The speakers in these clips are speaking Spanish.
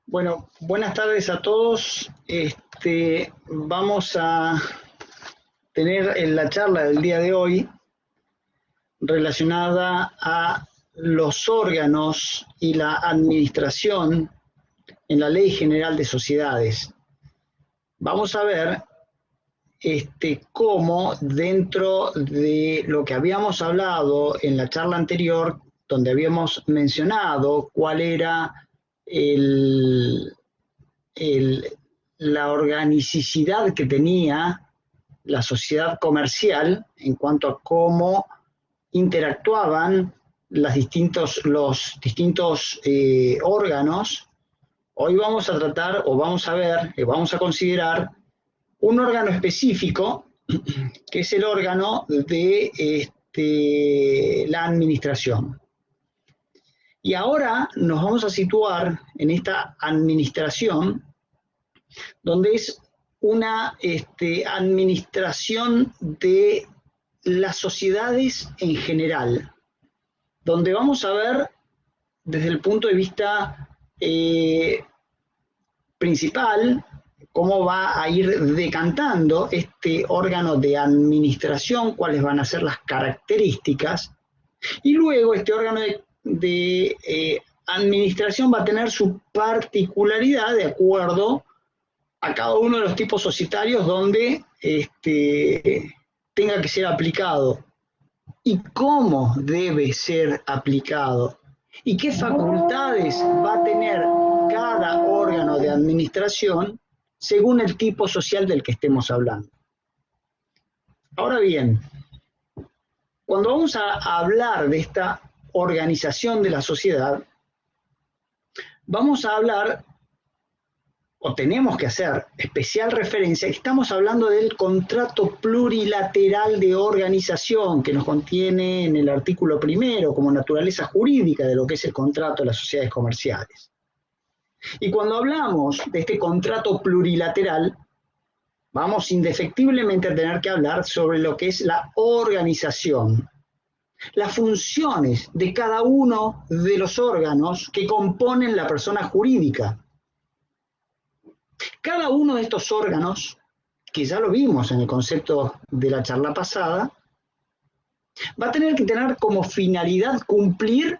Bueno, buenas tardes a todos. Vamos a tener en la charla del día de hoy relacionada a los órganos y la administración en la Ley General de Sociedades. Vamos a ver cómo dentro de lo que habíamos hablado en la charla anterior, donde habíamos mencionado cuál era la organicidad que tenía la sociedad comercial en cuanto a cómo interactuaban los distintos órganos. Hoy vamos a tratar, o vamos a ver, vamos a considerar un órgano específico, que es el órgano de la administración. Y ahora nos vamos a situar en esta administración, donde es una administración de las sociedades en general, donde vamos a ver desde el punto de vista principal cómo va a ir decantando este órgano de administración, cuáles van a ser las características, y luego este órgano de administración va a tener su particularidad de acuerdo a cada uno de los tipos societarios donde tenga que ser aplicado y cómo debe ser aplicado y qué facultades va a tener cada órgano de administración según el tipo social del que estemos hablando. Ahora bien, cuando vamos a hablar de esta organización de la sociedad, vamos a hablar, o tenemos que hacer especial referencia, estamos hablando del contrato plurilateral de organización que nos contiene en el artículo primero como naturaleza jurídica de lo que es el contrato de las sociedades comerciales. Y cuando hablamos de este contrato plurilateral, vamos indefectiblemente a tener que hablar sobre lo que es la organización, las funciones de cada uno de los órganos que componen la persona jurídica. Cada uno de estos órganos, que ya lo vimos en el concepto de la charla pasada, va a tener que tener como finalidad cumplir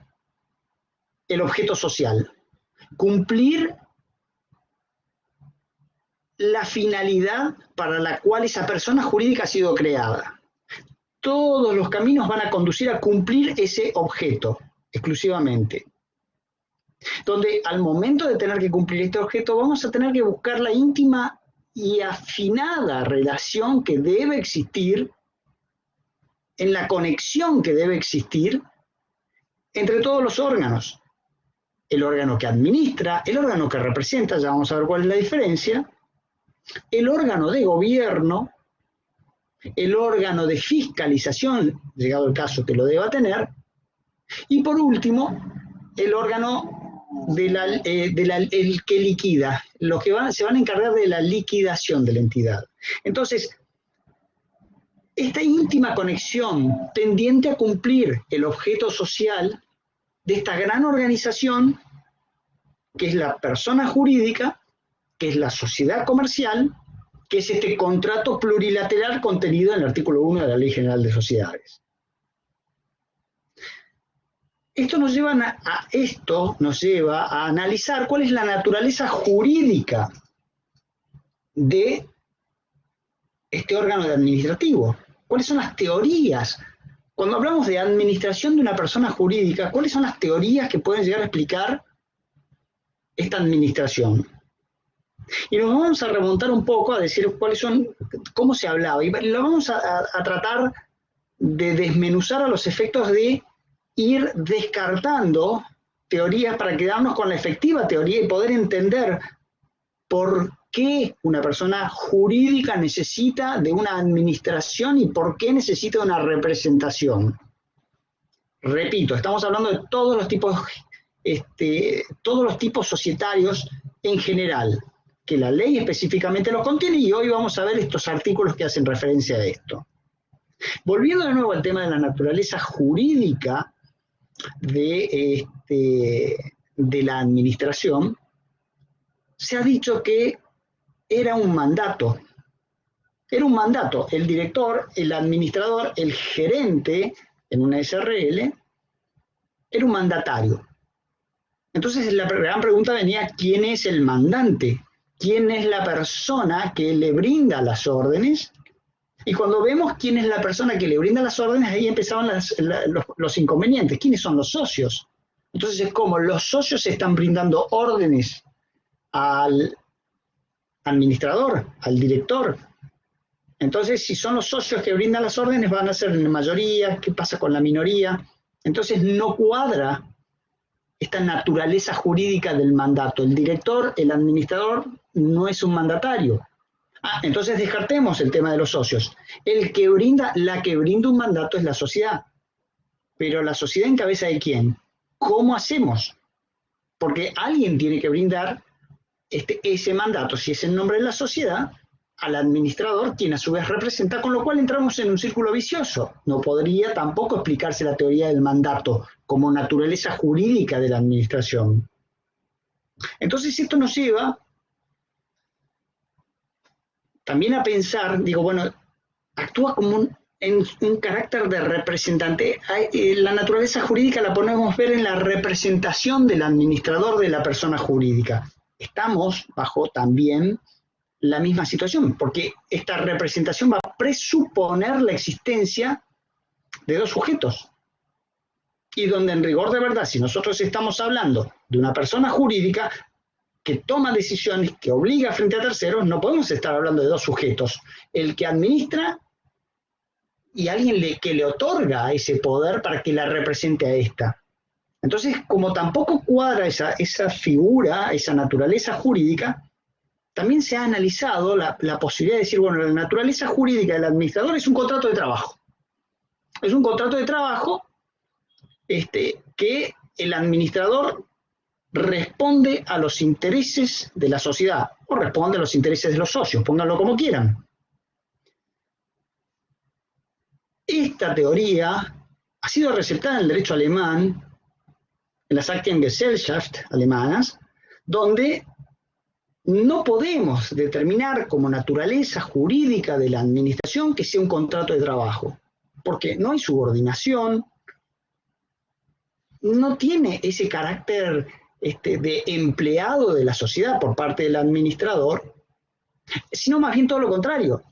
el objeto social, cumplir la finalidad para la cual esa persona jurídica ha sido creada. Todos los caminos van a conducir a cumplir ese objeto exclusivamente. Donde al momento de tener que cumplir este objeto vamos a tener que buscar la íntima y afinada relación que debe existir, en la conexión que debe existir entre todos los órganos. El órgano que administra, el órgano que representa, ya vamos a ver cuál es la diferencia, el órgano de gobierno, el órgano de fiscalización, llegado el caso que lo deba tener, y por último, el órgano el que liquida, los que se van a encargar de la liquidación de la entidad. Entonces, esta íntima conexión tendiente a cumplir el objeto social de esta gran organización, que es la persona jurídica, que es la sociedad comercial, que es este contrato plurilateral contenido en el artículo 1 de la Ley General de Sociedades. Esto nos lleva a analizar cuál es la naturaleza jurídica de este órgano administrativo. ¿Cuáles son las teorías? Cuando hablamos de administración de una persona jurídica, ¿cuáles son las teorías que pueden llegar a explicar esta administración? Y nos vamos a remontar un poco a decir cómo se hablaba. Y lo vamos a tratar de desmenuzar a los efectos de ir descartando teorías para quedarnos con la efectiva teoría y poder entender por qué una persona jurídica necesita de una administración y por qué necesita una representación. Repito, estamos hablando de todos los tipos societarios en general, que la ley específicamente los contiene, y hoy vamos a ver estos artículos que hacen referencia a esto. Volviendo de nuevo al tema de la naturaleza jurídica de la administración, se ha dicho que era un mandato. Era un mandato. El director, el administrador, el gerente en una SRL era un mandatario. Entonces la gran pregunta venía, ¿quién es el mandante? ¿Quién es la persona que le brinda las órdenes? Y cuando vemos quién es la persona que le brinda las órdenes, ahí empezaban los inconvenientes. ¿Quiénes son los socios? Entonces es como los socios están brindando órdenes al administrador, al director. Entonces, si son los socios que brindan las órdenes, van a ser en mayoría. ¿Qué pasa con la minoría? Entonces no cuadra esta naturaleza jurídica del mandato. El director, el administrador, no es un mandatario. Entonces descartemos el tema de los socios. La que brinda un mandato es la sociedad. Pero la sociedad en cabeza de ¿quién? ¿Cómo hacemos? Porque alguien tiene que brindar ese mandato, si es en nombre de la sociedad, al administrador, quien a su vez representa, con lo cual entramos en un círculo vicioso. No podría tampoco explicarse la teoría del mandato como naturaleza jurídica de la administración. Entonces esto nos lleva también a pensar, digo, bueno, actúa como en un carácter de representante. La naturaleza jurídica la podemos ver en la representación del administrador de la persona jurídica. Estamos bajo también la misma situación, porque esta representación va a presuponer la existencia de dos sujetos. Y donde en rigor de verdad, si nosotros estamos hablando de una persona jurídica que toma decisiones, que obliga frente a terceros, no podemos estar hablando de dos sujetos. El que administra y alguien que le otorga ese poder para que la represente a esta. Entonces, como tampoco cuadra esa figura, esa naturaleza jurídica, también se ha analizado la posibilidad de decir, bueno, la naturaleza jurídica del administrador es un contrato de trabajo. Es un contrato de trabajo que el administrador responde a los intereses de la sociedad, o responde a los intereses de los socios, pónganlo como quieran. Esta teoría ha sido receptada en el derecho alemán, en las Aktiengesellschaft alemanas, donde no podemos determinar como naturaleza jurídica de la administración que sea un contrato de trabajo, porque no hay subordinación, no tiene ese carácter de empleado de la sociedad por parte del administrador, sino más bien todo lo contrario.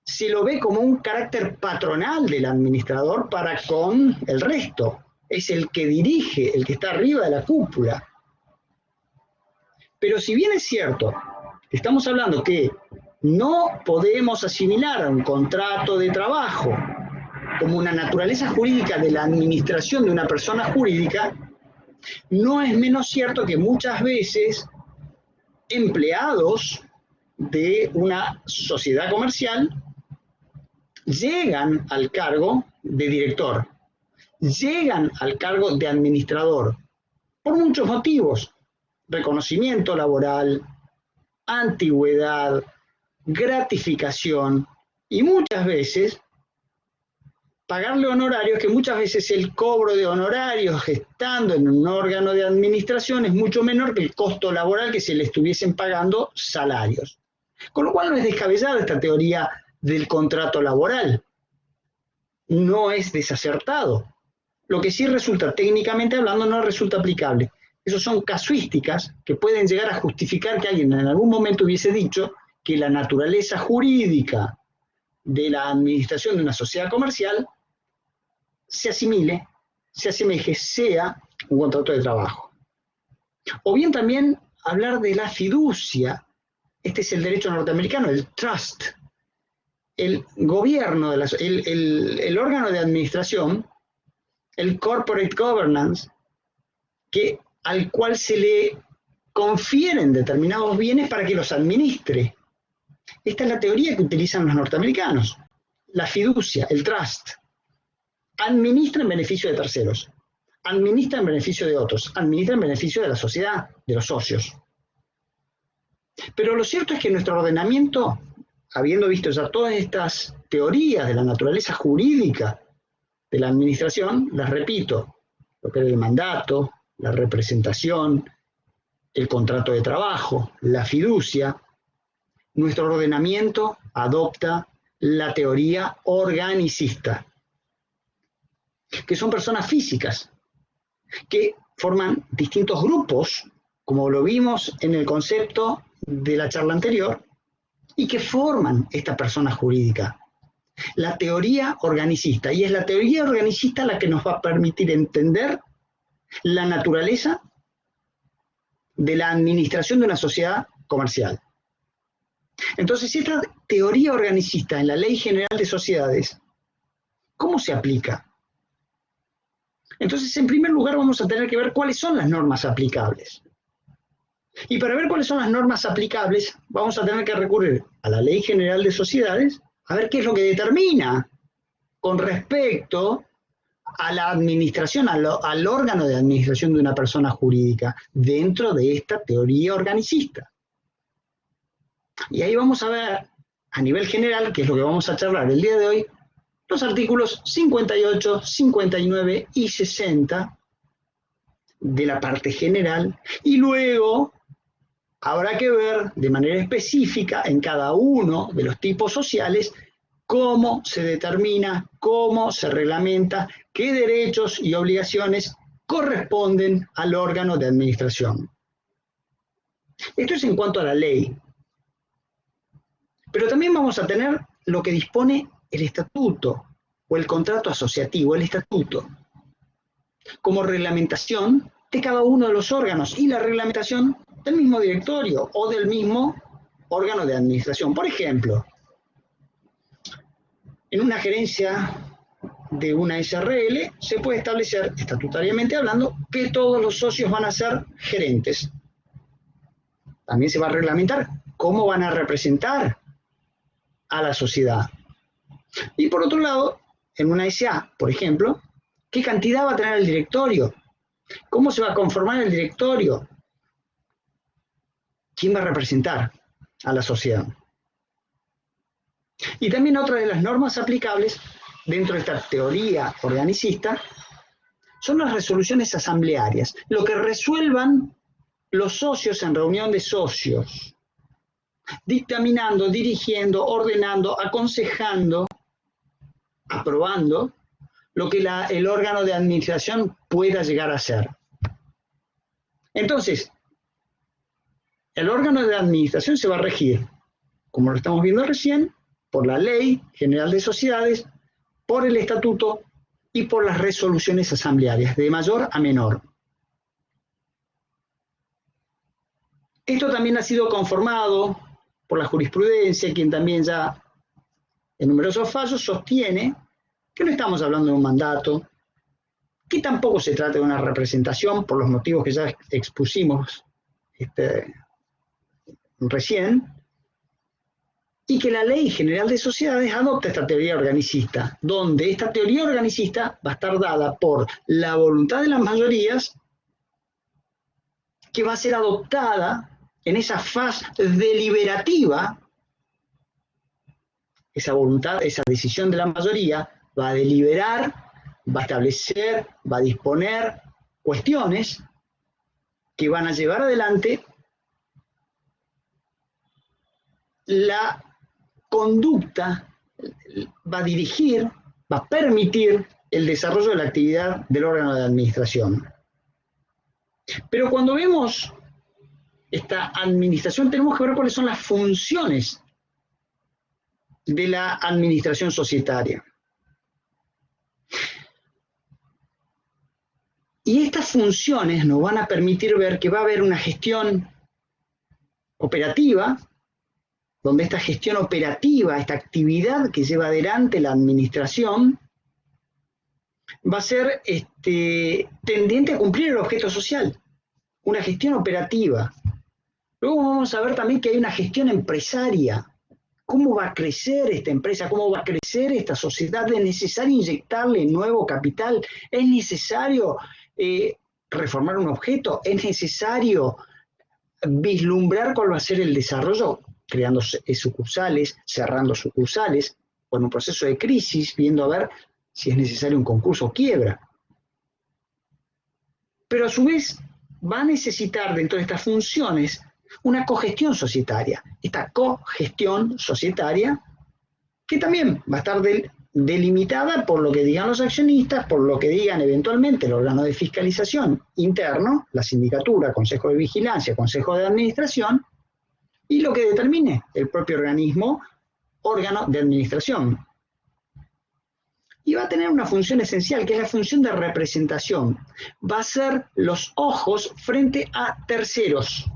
Se lo ve como un carácter patronal del administrador para con el resto. Es el que dirige, el que está arriba de la cúpula. Pero si bien es cierto, estamos hablando que no podemos asimilar a un contrato de trabajo como una naturaleza jurídica de la administración de una persona jurídica, no es menos cierto que muchas veces empleados de una sociedad comercial llegan al cargo de director, llegan al cargo de administrador, por muchos motivos: reconocimiento laboral, antigüedad, gratificación y muchas veces pagarle honorarios, que muchas veces el cobro de honorarios estando en un órgano de administración es mucho menor que el costo laboral que se le estuviesen pagando salarios. Con lo cual no es descabellada esta teoría del contrato laboral. No es desacertado. Lo que sí resulta, técnicamente hablando, no resulta aplicable. Esas son casuísticas que pueden llegar a justificar que alguien en algún momento hubiese dicho que la naturaleza jurídica de la administración de una sociedad comercial se asimile, se asemeje, sea un contrato de trabajo. O bien también hablar de la fiducia. Este es el derecho norteamericano, el trust. El gobierno, el órgano de administración, el corporate governance, al cual se le confieren determinados bienes para que los administre. Esta es la teoría que utilizan los norteamericanos. La fiducia, el trust, administra en beneficio de terceros, administra en beneficio de otros, administra en beneficio de la sociedad, de los socios. Pero lo cierto es que nuestro ordenamiento, habiendo visto ya todas estas teorías de la naturaleza jurídica de la administración, las repito: lo que era el mandato, la representación, el contrato de trabajo, la fiducia. Nuestro ordenamiento adopta la teoría organicista, que son personas físicas, que forman distintos grupos, como lo vimos en el concepto de la charla anterior, y que forman esta persona jurídica. La teoría organicista, y es la teoría organicista la que nos va a permitir entender la naturaleza de la administración de una sociedad comercial. Entonces, esta teoría organicista en la Ley General de Sociedades, ¿cómo se aplica? Entonces, en primer lugar, vamos a tener que ver cuáles son las normas aplicables. Y para ver cuáles son las normas aplicables, vamos a tener que recurrir a la Ley General de Sociedades, a ver qué es lo que determina con respecto a la administración, al órgano de administración de una persona jurídica, dentro de esta teoría organicista. Y ahí vamos a ver, a nivel general, que es lo que vamos a charlar el día de hoy, los artículos 58, 59 y 60 de la parte general, y luego habrá que ver de manera específica en cada uno de los tipos sociales cómo se determina, cómo se reglamenta, qué derechos y obligaciones corresponden al órgano de administración. Esto es en cuanto a la ley. Pero también vamos a tener lo que dispone el estatuto o el contrato asociativo, el estatuto, como reglamentación de cada uno de los órganos y la reglamentación del mismo directorio o del mismo órgano de administración. Por ejemplo, en una gerencia de una SRL se puede establecer, estatutariamente hablando, que todos los socios van a ser gerentes. También se va a reglamentar cómo van a representar a la sociedad. Y por otro lado, en una SA, por ejemplo, ¿qué cantidad va a tener el directorio? ¿Cómo se va a conformar el directorio? ¿Quién va a representar a la sociedad? Y también otra de las normas aplicables dentro de esta teoría organicista son las resoluciones asamblearias, lo que resuelvan los socios en reunión de socios, dictaminando, dirigiendo, ordenando, aconsejando, aprobando lo que el órgano de administración pueda llegar a hacer. Entonces, el órgano de administración se va a regir, como lo estamos viendo recién, por la Ley General de Sociedades, por el Estatuto y por las resoluciones asamblearias, de mayor a menor. Esto también ha sido conformado por la jurisprudencia, quien también ya en numerosos fallos sostiene que no estamos hablando de un mandato, que tampoco se trata de una representación, por los motivos que ya expusimos recién, y que la Ley General de Sociedades adopta esta teoría organicista, donde esta teoría organicista va a estar dada por la voluntad de las mayorías, que va a ser adoptada en esa fase deliberativa. Esa voluntad, esa decisión de la mayoría va a deliberar, va a establecer, va a disponer cuestiones que van a llevar adelante la conducta, va a dirigir, va a permitir el desarrollo de la actividad del órgano de administración. Pero cuando vemos esta administración, tenemos que ver cuáles son las funciones de la administración societaria. Y estas funciones nos van a permitir ver que va a haber una gestión operativa, donde esta gestión operativa, esta actividad que lleva adelante la administración, va a ser tendiente a cumplir el objeto social, una gestión operativa. Luego vamos a ver también que hay una gestión empresaria. ¿Cómo va a crecer esta empresa? ¿Cómo va a crecer esta sociedad? ¿Es necesario inyectarle nuevo capital? ¿Es necesario reformar un objeto? ¿Es necesario vislumbrar cuál va a ser el desarrollo? Creando sucursales, cerrando sucursales, o en un proceso de crisis, viendo a ver si es necesario un concurso o quiebra. Pero a su vez, va a necesitar dentro de estas funciones una cogestión societaria. Esta cogestión societaria que también va a estar delimitada por lo que digan los accionistas, por lo que digan eventualmente el órgano de fiscalización interno, la sindicatura, consejo de vigilancia, consejo de administración, y lo que determine el propio organismo, órgano de administración. Y va a tener una función esencial, que es la función de representación. Va a ser los ojos frente a terceros.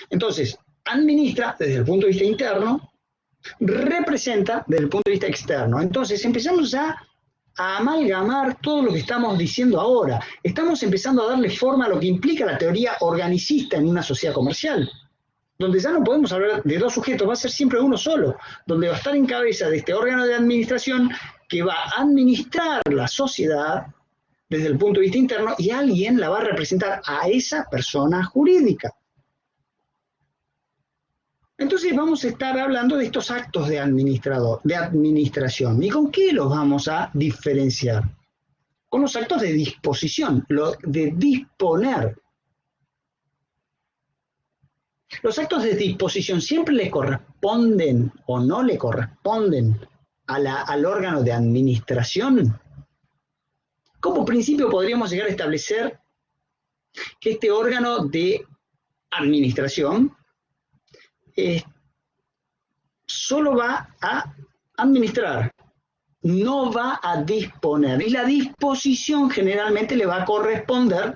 Entonces, administra desde el punto de vista interno, representa desde el punto de vista externo. Entonces, empezamos a amalgamar todo lo que estamos diciendo ahora. Estamos empezando a darle forma a lo que implica la teoría organicista en una sociedad comercial, donde ya no podemos hablar de dos sujetos, va a ser siempre uno solo, donde va a estar en cabeza de este órgano de administración que va a administrar la sociedad desde el punto de vista interno, y alguien la va a representar a esa persona jurídica. Entonces vamos a estar hablando de estos actos de administración. ¿Y con qué los vamos a diferenciar? Con los actos de disposición, lo de disponer. Los actos de disposición siempre le corresponden o no le corresponden al órgano de administración. Como principio podríamos llegar a establecer que este órgano de administración solo va a administrar, no va a disponer. Y la disposición generalmente le va a corresponder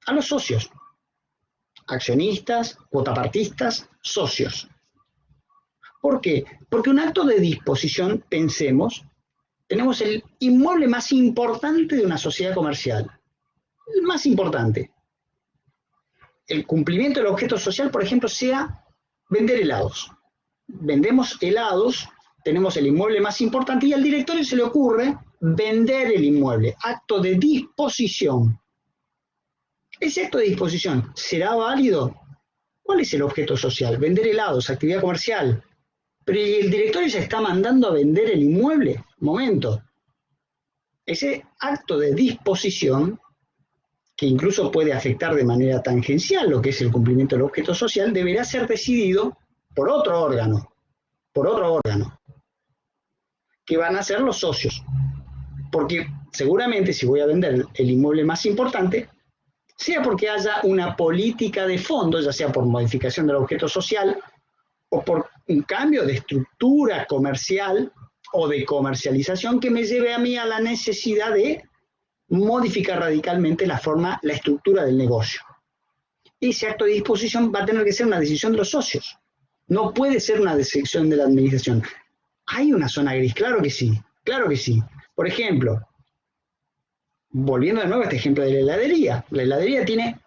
a los socios, accionistas, cuotapartistas, socios. ¿Por qué? Porque un acto de disposición, pensemos, tenemos el inmueble más importante de una sociedad comercial. El más importante. El cumplimiento del objeto social, por ejemplo, sea vender helados. Vendemos helados, tenemos el inmueble más importante y al directorio se le ocurre vender el inmueble. Acto de disposición. ¿Ese acto de disposición será válido? ¿Cuál es el objeto social? Vender helados, actividad comercial. Pero el directorio se está mandando a vender el inmueble. Momento. Ese acto de disposición, que incluso puede afectar de manera tangencial lo que es el cumplimiento del objeto social, deberá ser decidido por otro órgano, que van a ser los socios. Porque seguramente si voy a vender el inmueble más importante, sea porque haya una política de fondo, ya sea por modificación del objeto social o por un cambio de estructura comercial o de comercialización que me lleve a mí a la necesidad de modificar radicalmente la estructura del negocio. Ese acto de disposición va a tener que ser una decisión de los socios. No puede ser una decisión de la administración. ¿Hay una zona gris? Claro que sí, claro que sí. Por ejemplo, volviendo de nuevo a este ejemplo de la heladería. La heladería tiene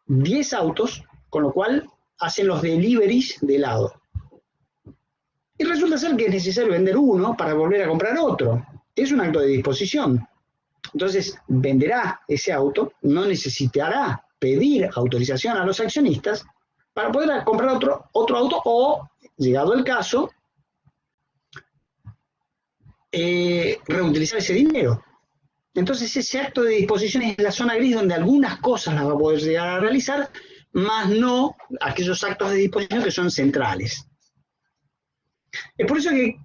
10 autos, con lo cual hacen los deliveries de helado. Y resulta ser que es necesario vender uno para volver a comprar otro. Es un acto de disposición. Entonces, venderá ese auto, no necesitará pedir autorización a los accionistas para poder comprar otro auto o, llegado el caso, reutilizar ese dinero. Entonces, ese acto de disposición es la zona gris donde algunas cosas las va a poder llegar a realizar, más no aquellos actos de disposición que son centrales. Es por eso que,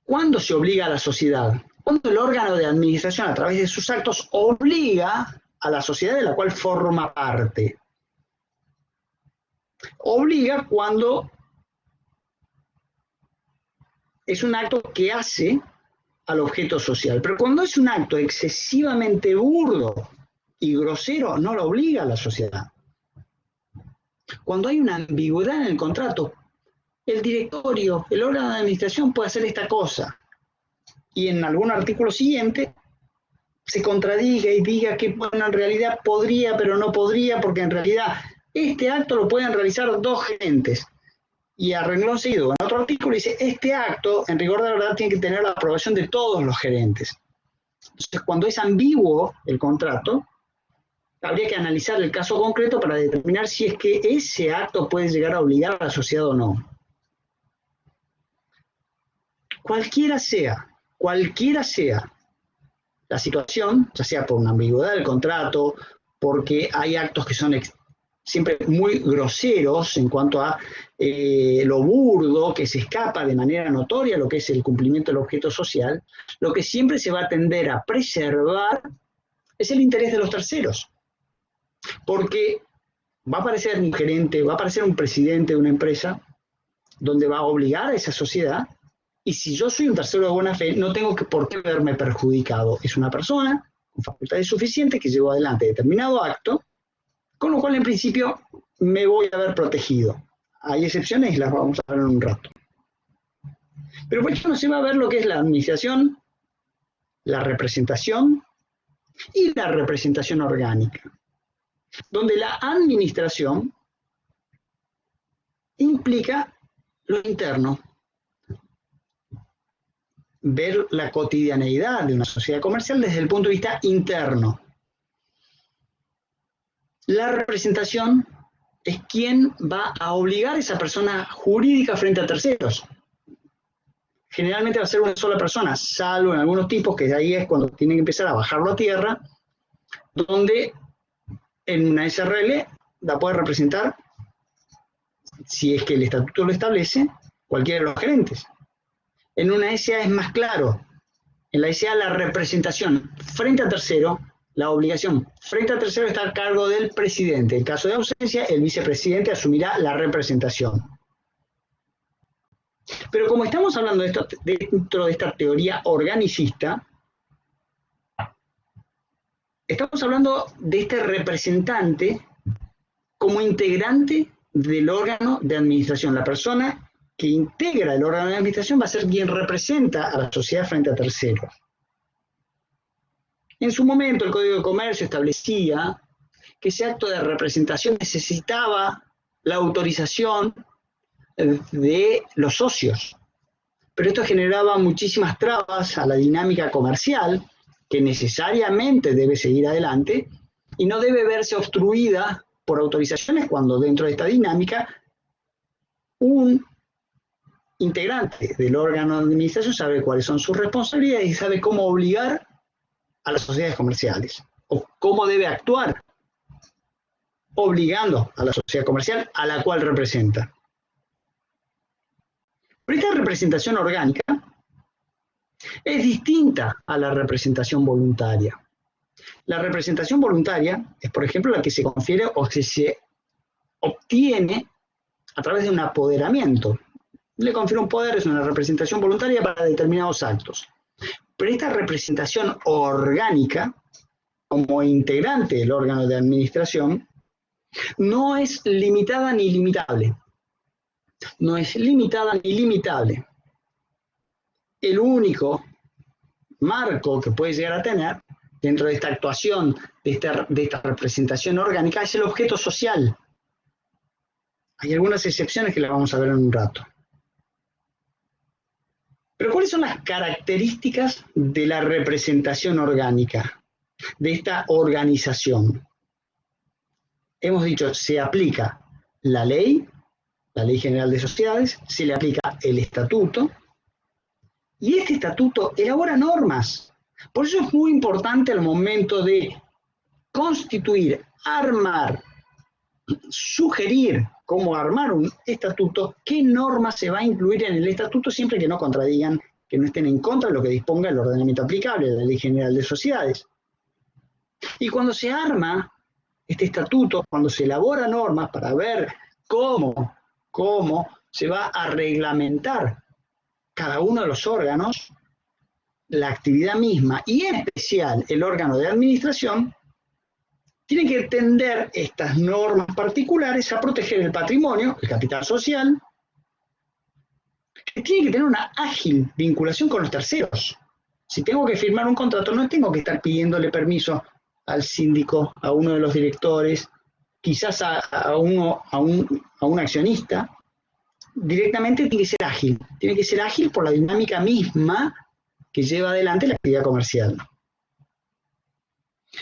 ¿cuándo se obliga a la sociedad? Cuando el órgano de administración, a través de sus actos, obliga a la sociedad de la cual forma parte. Obliga cuando es un acto que hace al objeto social. Pero cuando es un acto excesivamente burdo y grosero, no lo obliga a la sociedad. Cuando hay una ambigüedad en el contrato, el directorio, el órgano de administración puede hacer esta cosa. Y en algún artículo siguiente se contradiga y diga que, bueno, en realidad podría, pero no podría, porque en realidad este acto lo pueden realizar 2 gerentes. Y a renglón seguido, en otro artículo dice, este acto, en rigor de verdad, tiene que tener la aprobación de todos los gerentes. Entonces, cuando es ambiguo el contrato, habría que analizar el caso concreto para determinar si es que ese acto puede llegar a obligar a la sociedad o no. Cualquiera sea la situación, ya sea por una ambigüedad del contrato, porque hay actos que son siempre muy groseros en cuanto a lo burdo, que se escapa de manera notoria a lo que es el cumplimiento del objeto social, lo que siempre se va a tender a preservar es el interés de los terceros. Porque va a aparecer un gerente, va a aparecer un presidente de una empresa donde va a obligar a esa sociedad, y si yo soy un tercero de buena fe, no tengo por qué verme perjudicado. Es una persona con facultades suficientes que llevó adelante determinado acto, con lo cual en principio me voy a ver protegido. Hay excepciones y las vamos a ver en un rato. Pero por eso no se va a ver lo que es la administración, la representación y la representación orgánica, donde la administración implica lo interno, ver la cotidianeidad de una sociedad comercial desde el punto de vista interno. La representación es quien va a obligar a esa persona jurídica frente a terceros. Generalmente va a ser una sola persona, salvo en algunos tipos, que ahí es cuando tienen que empezar a bajarlo a tierra, donde en una SRL la puede representar, si es que el estatuto lo establece, cualquiera de los gerentes. En una SA es más claro. En la SA la representación frente a tercero, la obligación frente a tercero está a cargo del presidente. En caso de ausencia, el vicepresidente asumirá la representación. Pero como estamos hablando de esto dentro de esta teoría organicista, estamos hablando de este representante como integrante del órgano de administración. La persona que integra el órgano de administración va a ser quien representa a la sociedad frente a terceros. En su momento el Código de Comercio establecía que ese acto de representación necesitaba la autorización de los socios, pero esto generaba muchísimas trabas a la dinámica comercial que necesariamente debe seguir adelante y no debe verse obstruida por autorizaciones cuando dentro de esta dinámica un integrante del órgano de administración sabe cuáles son sus responsabilidades y sabe cómo obligar a las sociedades comerciales o cómo debe actuar obligando a la sociedad comercial a la cual representa. Pero esta representación orgánica es distinta a la representación voluntaria. La representación voluntaria es, por ejemplo, la que se confiere o que se obtiene a través de un apoderamiento. Le confiere un poder, es una representación voluntaria para determinados actos. Pero esta representación orgánica, como integrante del órgano de administración, no es limitada ni limitable. No es limitada ni limitable. El único marco que puede llegar a tener dentro de esta actuación, de esta representación orgánica, es el objeto social. Hay algunas excepciones que las vamos a ver en un rato. Pero ¿cuáles son las características de la representación orgánica, de esta organización? Hemos dicho, se aplica la Ley General de Sociedades, se le aplica el estatuto, y este estatuto elabora normas. Por eso es muy importante al momento de constituir, armar, sugerir cómo armar un estatuto, qué normas se va a incluir en el estatuto siempre que no contradigan, que no estén en contra de lo que disponga el ordenamiento aplicable de la Ley General de Sociedades. Y cuando se arma este estatuto, cuando se elabora normas para ver cómo se va a reglamentar cada uno de los órganos, la actividad misma y en especial el órgano de administración, tienen que tender estas normas particulares a proteger el patrimonio, el capital social, que tiene que tener una ágil vinculación con los terceros. Si tengo que firmar un contrato, no tengo que estar pidiéndole permiso al síndico, a uno de los directores, quizás a un accionista. Directamente tiene que ser ágil por la dinámica misma que lleva adelante la actividad comercial.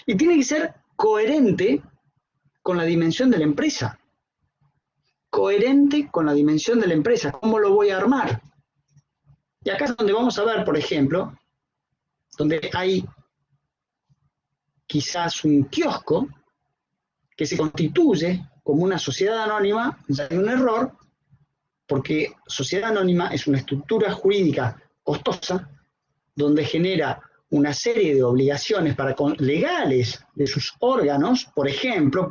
Y tiene que ser coherente con la dimensión de la empresa. Coherente con la dimensión de la empresa. ¿Cómo lo voy a armar? Y acá es donde vamos a ver, por ejemplo, donde hay quizás un kiosco que se constituye como una sociedad anónima, ya hay un error, porque sociedad anónima es una estructura jurídica costosa, donde genera una serie de obligaciones legales de sus órganos, por ejemplo,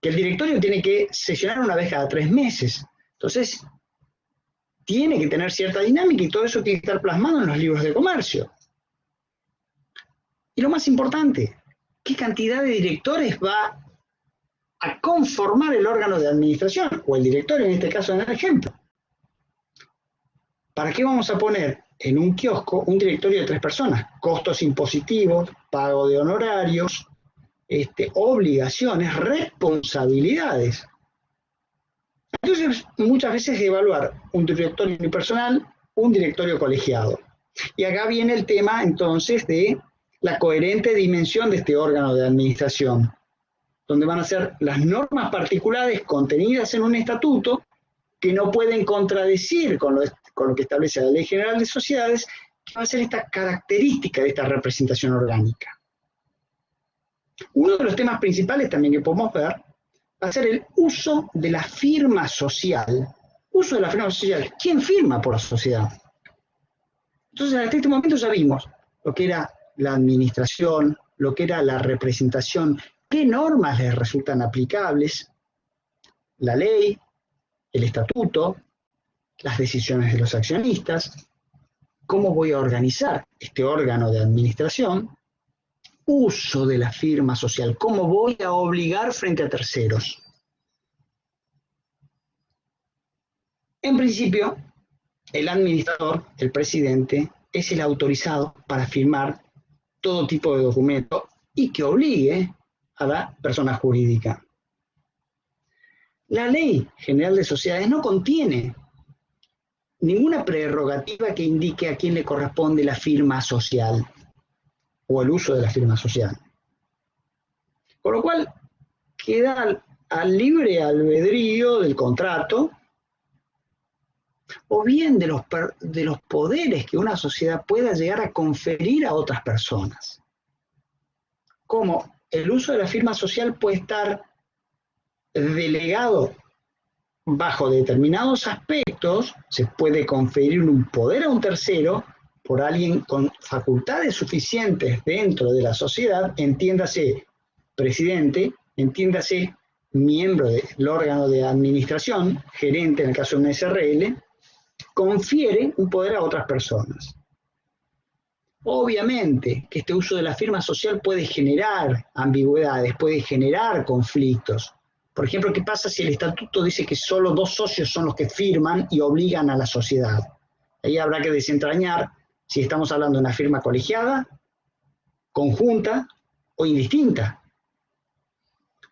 que el directorio tiene que sesionar una vez cada 3 meses. Entonces, tiene que tener cierta dinámica y todo eso tiene que estar plasmado en los libros de comercio. Y lo más importante, ¿qué cantidad de directores va a conformar el órgano de administración, o el directorio en este caso en el ejemplo? ¿Para qué vamos a poner en un kiosco un directorio de 3 personas? Costos impositivos, pago de honorarios, obligaciones, responsabilidades. Entonces, muchas veces evaluar un directorio unipersonal, un directorio colegiado. Y acá viene el tema, entonces, de la coherente dimensión de este órgano de administración, donde van a ser las normas particulares contenidas en un estatuto que no pueden contradecir con lo que establece la Ley General de Sociedades, que va a ser esta característica de esta representación orgánica. Uno de los temas principales también que podemos ver va a ser el uso de la firma social. Uso de la firma social. ¿Quién firma por la sociedad? Entonces, hasta este momento ya vimos lo que era la administración, lo que era la representación, qué normas les resultan aplicables, la ley, el estatuto, las decisiones de los accionistas, cómo voy a organizar este órgano de administración, uso de la firma social, cómo voy a obligar frente a terceros. En principio, el administrador, el presidente, es el autorizado para firmar todo tipo de documento y que obligue a la persona jurídica. La Ley General de Sociedades no contiene ninguna prerrogativa que indique a quién le corresponde la firma social o el uso de la firma social. Con lo cual, queda al libre albedrío del contrato o bien de los poderes que una sociedad pueda llegar a conferir a otras personas. Como el uso de la firma social puede estar delegado bajo determinados aspectos, se puede conferir un poder a un tercero por alguien con facultades suficientes dentro de la sociedad, entiéndase presidente, entiéndase miembro del órgano de administración, gerente en el caso de una SRL, confiere un poder a otras personas. Obviamente que este uso de la firma social puede generar ambigüedades, puede generar conflictos. Por ejemplo, ¿qué pasa si el estatuto dice que solo 2 socios son los que firman y obligan a la sociedad? Ahí habrá que desentrañar si estamos hablando de una firma colegiada, conjunta o indistinta.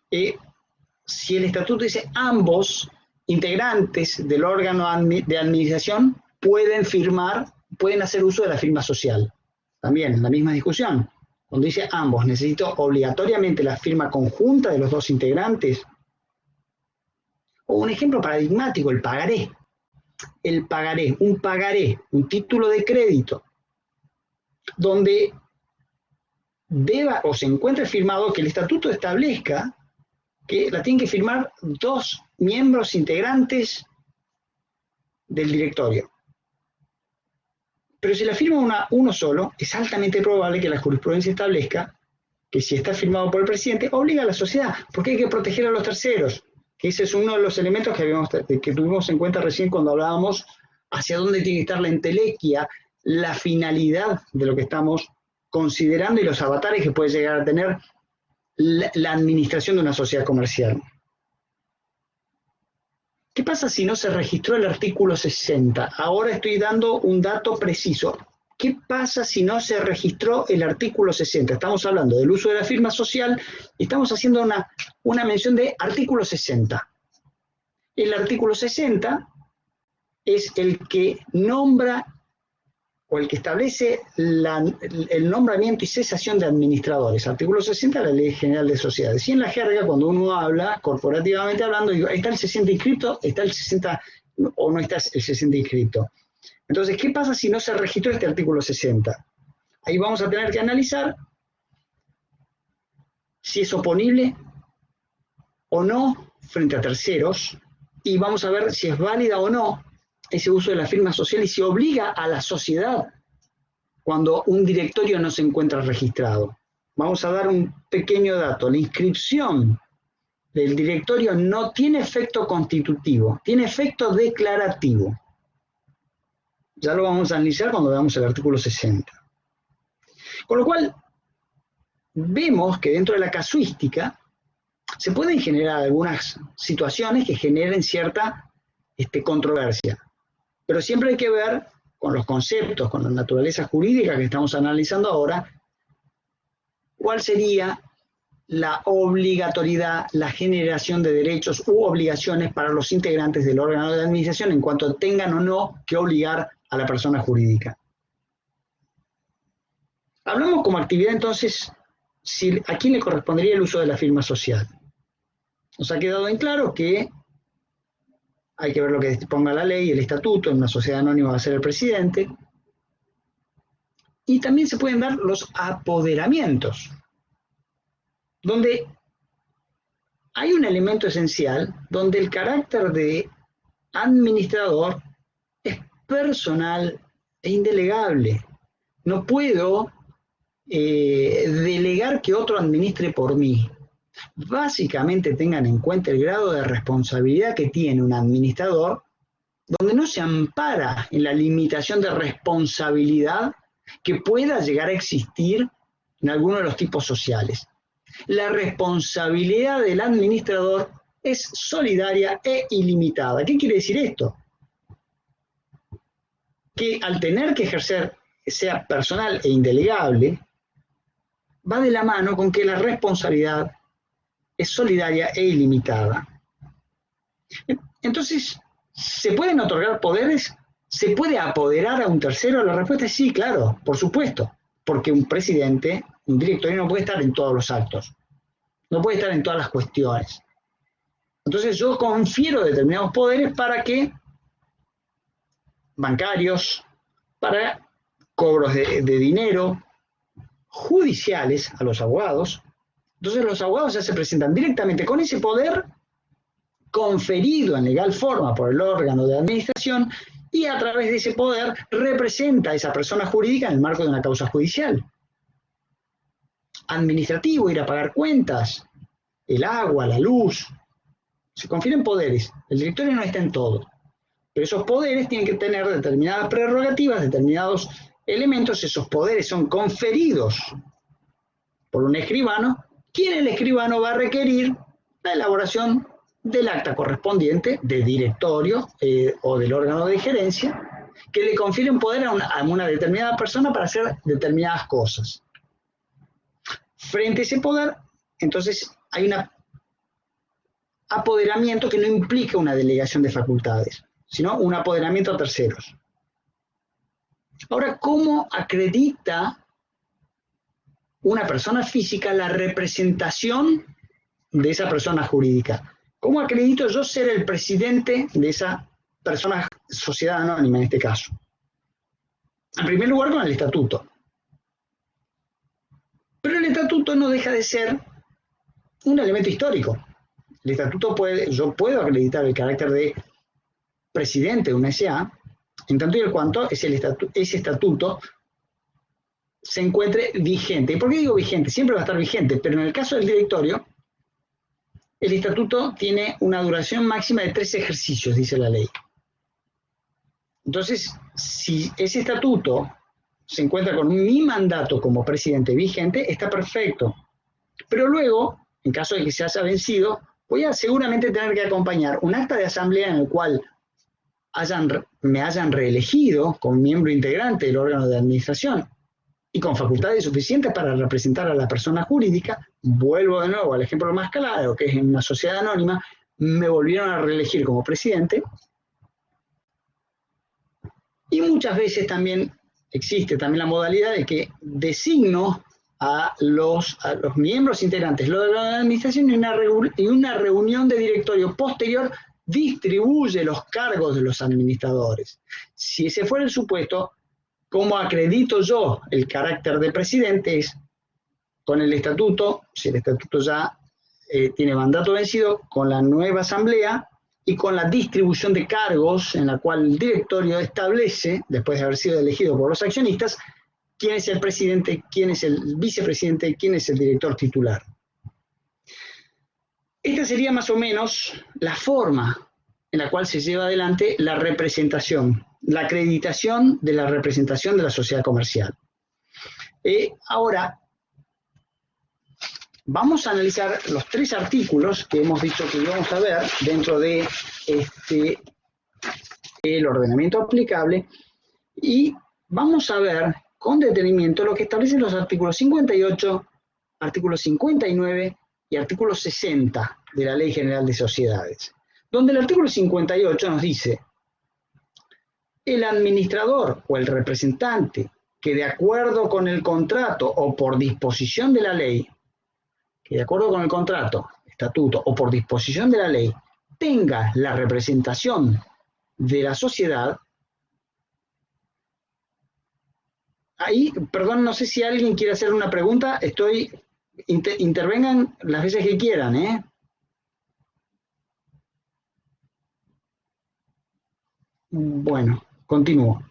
Si el estatuto dice ambos integrantes del órgano de administración pueden firmar, pueden hacer uso de la firma social. También en la misma discusión, donde dice ambos, necesito obligatoriamente la firma conjunta de los 2 integrantes. O un ejemplo paradigmático, el pagaré. El pagaré, un título de crédito, donde deba o se encuentre firmado que el estatuto establezca que la tienen que firmar 2 miembros integrantes del directorio. Pero si la firma uno solo, es altamente probable que la jurisprudencia establezca que si está firmado por el presidente, obliga a la sociedad, porque hay que proteger a los terceros, que ese es uno de los elementos que tuvimos en cuenta recién cuando hablábamos hacia dónde tiene que estar la entelequia, la finalidad de lo que estamos considerando y los avatares que puede llegar a tener la administración de una sociedad comercial. ¿Qué pasa si no se registró el artículo 60? Ahora estoy dando un dato preciso. ¿Qué pasa si no se registró el artículo 60? Estamos hablando del uso de la firma social y estamos haciendo una mención de artículo 60. El artículo 60 es el que nombra o el que establece el nombramiento y cesación de administradores. Artículo 60 de la Ley General de Sociedades. Y en la jerga, cuando uno habla, corporativamente hablando, digo, ¿está el 60 inscrito? ¿Está el 60 o no está el 60 inscrito? Entonces, ¿qué pasa si no se registró este artículo 60? Ahí vamos a tener que analizar si es oponible o no frente a terceros, y vamos a ver si es válida o no ese uso de la firma social y si obliga a la sociedad cuando un directorio no se encuentra registrado. Vamos a dar un pequeño dato. La inscripción del directorio no tiene efecto constitutivo, tiene efecto declarativo. Ya lo vamos a analizar cuando veamos el artículo 60. Con lo cual, vemos que dentro de la casuística se pueden generar algunas situaciones que generen cierta controversia. Pero siempre hay que ver con los conceptos, con la naturaleza jurídica que estamos analizando ahora, cuál sería la obligatoriedad, la generación de derechos u obligaciones para los integrantes del órgano de administración en cuanto tengan o no que obligar a la persona jurídica. Hablamos como actividad entonces, ¿a quién le correspondería el uso de la firma social? Nos ha quedado en claro que hay que ver lo que disponga la ley, el estatuto, en una sociedad anónima va a ser el presidente. Y también se pueden dar los apoderamientos, donde hay un elemento esencial, donde el carácter de administrador es personal e indelegable. No puedo delegar que otro administre por mí. Básicamente tengan en cuenta el grado de responsabilidad que tiene un administrador, donde no se ampara en la limitación de responsabilidad que pueda llegar a existir en alguno de los tipos sociales. La responsabilidad del administrador es solidaria e ilimitada. ¿Qué quiere decir esto? Que al tener que ejercer, sea personal e indelegable, va de la mano con que la responsabilidad es solidaria e ilimitada. Entonces, ¿se pueden otorgar poderes? ¿Se puede apoderar a un tercero? La respuesta es sí, claro, por supuesto, porque un presidente, un directorio no puede estar en todos los actos, no puede estar en todas las cuestiones. Entonces yo confiero determinados poderes para que bancarios, para cobros de dinero, judiciales a los abogados. Entonces los abogados ya se presentan directamente con ese poder conferido en legal forma por el órgano de administración y a través de ese poder representa a esa persona jurídica en el marco de una causa judicial. Administrativo, ir a pagar cuentas, el agua, la luz, se confieren poderes. El directorio no está en todo, pero esos poderes tienen que tener determinadas prerrogativas, determinados elementos. Esos poderes son conferidos por un escribano, quien el escribano va a requerir la elaboración del acta correspondiente del directorio o del órgano de gerencia, que le confiere un poder a una determinada persona para hacer determinadas cosas. Frente a ese poder, entonces hay un apoderamiento que no implica una delegación de facultades, sino un apoderamiento a terceros. Ahora, ¿cómo acredita una persona física la representación de esa persona jurídica? ¿Cómo acredito yo ser el presidente de esa persona, sociedad anónima en este caso? En primer lugar, con el estatuto. Pero el estatuto no deja de ser un elemento histórico. El estatuto yo puedo acreditar el carácter de presidente de una SA, en tanto y en cuanto ese estatuto se encuentre vigente. ¿Y por qué digo vigente? Siempre va a estar vigente, pero en el caso del directorio, el estatuto tiene una duración máxima de 3 ejercicios, dice la ley. Entonces, si ese estatuto se encuentra con mi mandato como presidente vigente, está perfecto. Pero luego, en caso de que se haya vencido, voy a seguramente tener que acompañar un acta de asamblea en el cual me hayan reelegido como miembro integrante del órgano de administración y con facultades suficientes para representar a la persona jurídica. Vuelvo de nuevo al ejemplo más claro, que es en una sociedad anónima, me volvieron a reelegir como presidente. Y muchas veces también existe también la modalidad de que designo a los miembros integrantes de la administración y una reunión de directorio posterior distribuye los cargos de los administradores. Si ese fuera el supuesto, ¿cómo acredito yo el carácter de presidente? Es con el estatuto, si el estatuto ya tiene mandato vencido, con la nueva asamblea y con la distribución de cargos en la cual el directorio establece, después de haber sido elegido por los accionistas, quién es el presidente, quién es el vicepresidente y quién es el director titular. Esta sería más o menos la forma en la cual se lleva adelante la representación, la acreditación de la representación de la sociedad comercial. Ahora, vamos a analizar los 3 artículos que hemos dicho que íbamos a ver dentro de el ordenamiento aplicable y vamos a ver con detenimiento lo que establecen los artículos 58, artículo 59 y artículo 60 de la Ley General de Sociedades, donde el artículo 58 nos dice: el administrador o el representante que de acuerdo con el contrato o por disposición de la ley, que de acuerdo con el contrato, estatuto o por disposición de la ley, tenga la representación de la sociedad. Ahí, perdón, no sé si alguien quiere hacer una pregunta, intervengan las veces que quieran, ¿eh? Bueno, continúo.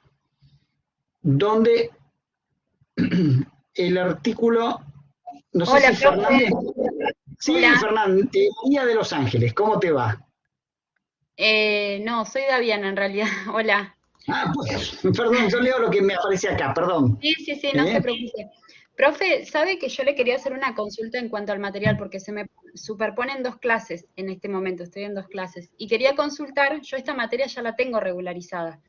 Donde el artículo, no sé. Hola, si Fernández. Sí, hola. Fernández, María de Los Ángeles, ¿cómo te va? No, soy Daviana en realidad, hola. Ah, pues, perdón, yo leo lo que me aparece acá, perdón. Sí, no se preocupe. Profe, ¿sabe que yo le quería hacer una consulta en cuanto al material? Porque se me superponen 2 clases en este momento, estoy en 2 clases. Y quería consultar, yo esta materia ya la tengo regularizada,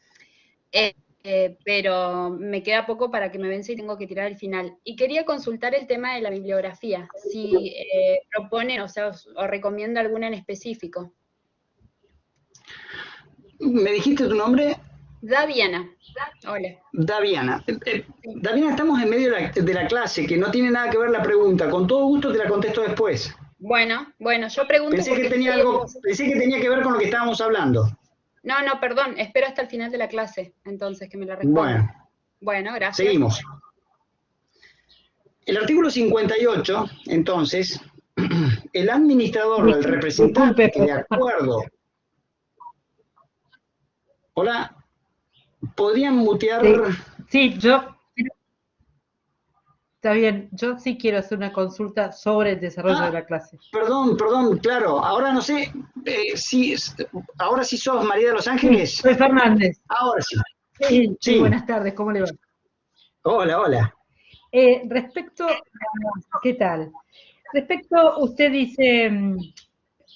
pero me queda poco para que me vence y tengo que tirar el final. Y quería consultar el tema de la bibliografía, si propone, o sea, o recomienda alguna en específico. ¿Me dijiste tu nombre? Daviana. Hola. Daviana. Daviana, estamos en medio de la clase, que no tiene nada que ver la pregunta. Con todo gusto te la contesto después. Bueno, yo pregunto pensé que tenía que ver con lo que estábamos hablando. No, perdón, espero hasta el final de la clase, entonces, que me la responda. Bueno, gracias. Seguimos. El artículo 58, entonces, el administrador o el representante que de acuerdo... Hola, ¿podrían mutear? Sí, está bien, yo sí quiero hacer una consulta sobre el desarrollo de la clase. Perdón, claro, ahora no sé, ahora sí sos María de Los Ángeles. Sí, soy Fernández. Ahora sí. Sí, buenas tardes, ¿cómo le va? Hola. ¿Qué tal? Respecto, usted dice,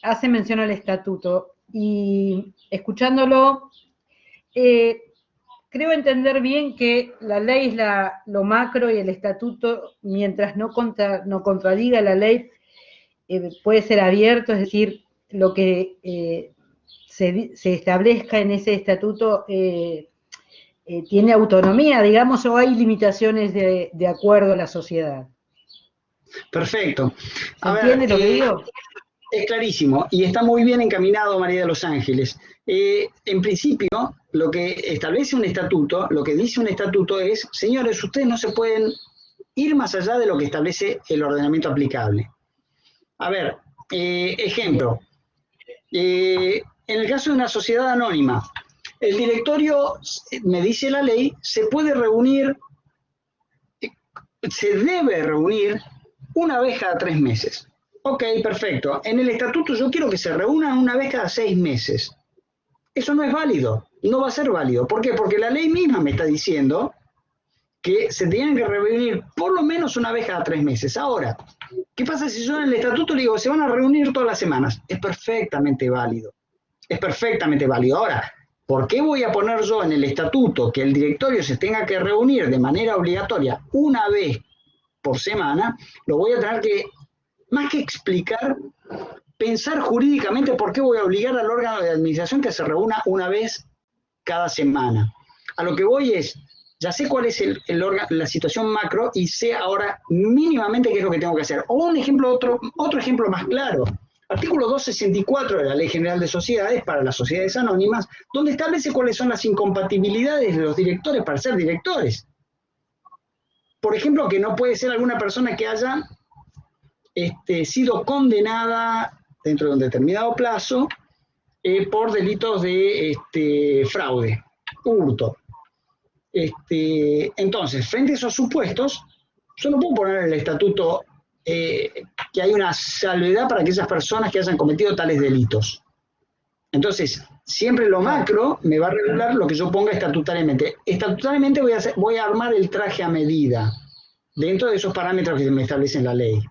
hace mención al estatuto, y escuchándolo, creo entender bien que la ley es lo macro y el estatuto, mientras no contradiga la ley, puede ser abierto, es decir, lo que se establezca en ese estatuto tiene autonomía, digamos, o hay limitaciones de acuerdo a la sociedad. Perfecto. ¿Se entiende lo que digo? Es clarísimo y está muy bien encaminado, María de Los Ángeles. En principio, lo que establece un estatuto, lo que dice un estatuto es: señores, ustedes no se pueden ir más allá de lo que establece el ordenamiento aplicable. A ver, ejemplo, en el caso de una sociedad anónima, el directorio, me dice la ley, se debe reunir una vez cada 3 meses. Ok, perfecto. En el estatuto yo quiero que se reúnan una vez cada 6 meses. Eso no es válido, no va a ser válido. ¿Por qué? Porque la ley misma me está diciendo que se tienen que reunir por lo menos una vez cada 3 meses. Ahora, ¿qué pasa si yo en el estatuto le digo se van a reunir todas las semanas? Es perfectamente válido. Es perfectamente válido. Ahora, ¿por qué voy a poner yo en el estatuto que el directorio se tenga que reunir de manera obligatoria una vez por semana? Lo voy a tener que, más que explicar, pensar jurídicamente por qué voy a obligar al órgano de administración que se reúna una vez cada semana. A lo que voy es, ya sé cuál es la situación macro y sé ahora mínimamente qué es lo que tengo que hacer. O un ejemplo, otro ejemplo más claro. Artículo 264 de la Ley General de Sociedades para las sociedades anónimas, donde establece cuáles son las incompatibilidades de los directores para ser directores. Por ejemplo, que no puede ser alguna persona que haya sido condenada dentro de un determinado plazo por delitos de fraude, hurto. Entonces, frente a esos supuestos, yo no puedo poner en el estatuto que hay una salvedad para aquellas personas que hayan cometido tales delitos. Entonces, siempre lo macro me va a regular lo que yo ponga estatutariamente. Estatutariamente voy a armar el traje a medida, dentro de esos parámetros que me establecen la ley.